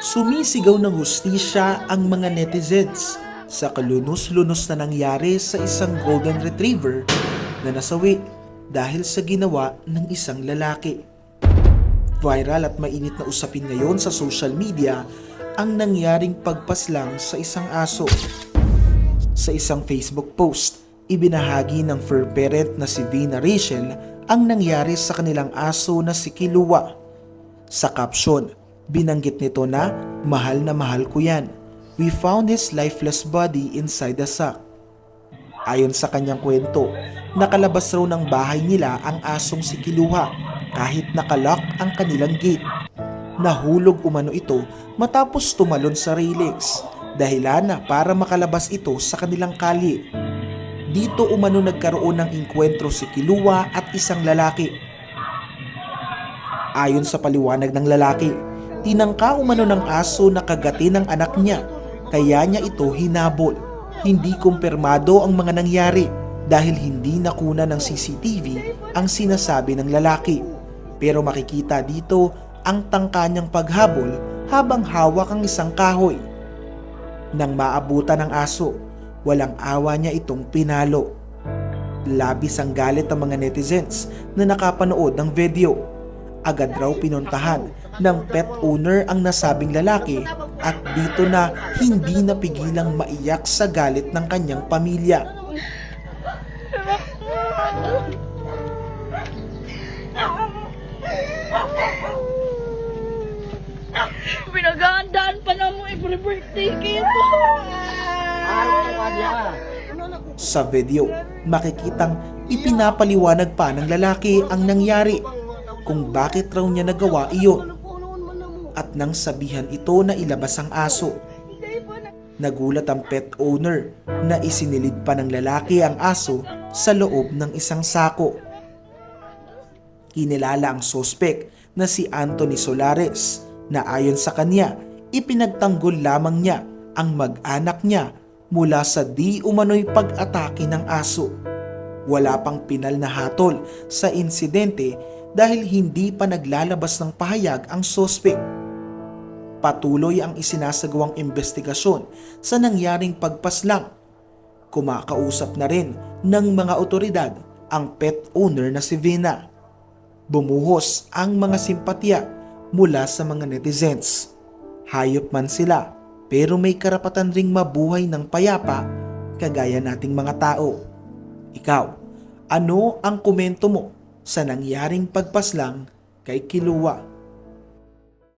Sumisigaw ng hustisya ang mga netizens sa kalunos-lunos na nangyari sa isang golden retriever na nasawi dahil sa ginawa ng isang lalaki. Viral at mainit na usapin ngayon sa social media ang nangyaring pagpaslang sa isang aso. Sa isang Facebook post, ibinahagi ng fur parent na si Vina Rachel ang nangyari sa kanilang aso na si Kilua. Sa caption, binanggit nito na mahal ko yan. We found his lifeless body inside the sack. Ayon sa kanyang kwento, nakalabas raw ng bahay nila ang asong si Kilua kahit nakalock ang kanilang gate. Nahulog umano ito matapos tumalon sa railings, dahilan na para makalabas ito sa kanilang kalye. Dito umano nagkaroon ng inkwentro si Kilua at isang lalaki. Ayon sa paliwanag ng lalaki, tinangka umano ng aso na kagatin ng anak niya, kaya niya ito hinabol. Hindi kumpirmado ang mga nangyari dahil hindi nakuna ng CCTV ang sinasabi ng lalaki. Pero makikita dito ang tangka niyang paghabol habang hawak ang isang kahoy. Nang maabutan ng aso, walang awa niya itong pinalo. Labis ang galit ng mga netizens na nakapanood ng video. Agad raw pinuntahan ng pet owner ang nasabing lalaki at dito na hindi napigilang maiyak sa galit ng kanyang pamilya. Pinagandaan pa na mo every birthday kito. Sa video, makikitang ipinapaliwanag pa ng lalaki ang nangyari kung bakit raw niya nagawa iyon. At nang sabihan ito na ilabas ang aso, nagulat ang pet owner na isinilid pa ng lalaki ang aso sa loob ng isang sako. Kinilala ang sospek na si Anthony Solares na ayon sa kanya, ipinagtanggol lamang niya ang mag-anak niya mula sa di umano'y pag-atake ng aso. Wala pang pinal na hatol sa insidente dahil hindi pa naglalabas ng pahayag ang sospek. Patuloy ang isinasagawang investigasyon sa nangyaring pagpaslang. Kumakausap na rin ng mga otoridad ang pet owner na si Vina. Bumuhos ang mga simpatya mula sa mga netizens. Hayop man sila, pero may karapatan ring mabuhay ng payapa kagaya nating mga tao. Ikaw, ano ang komento mo sa nangyaring pagpaslang kay Kilua?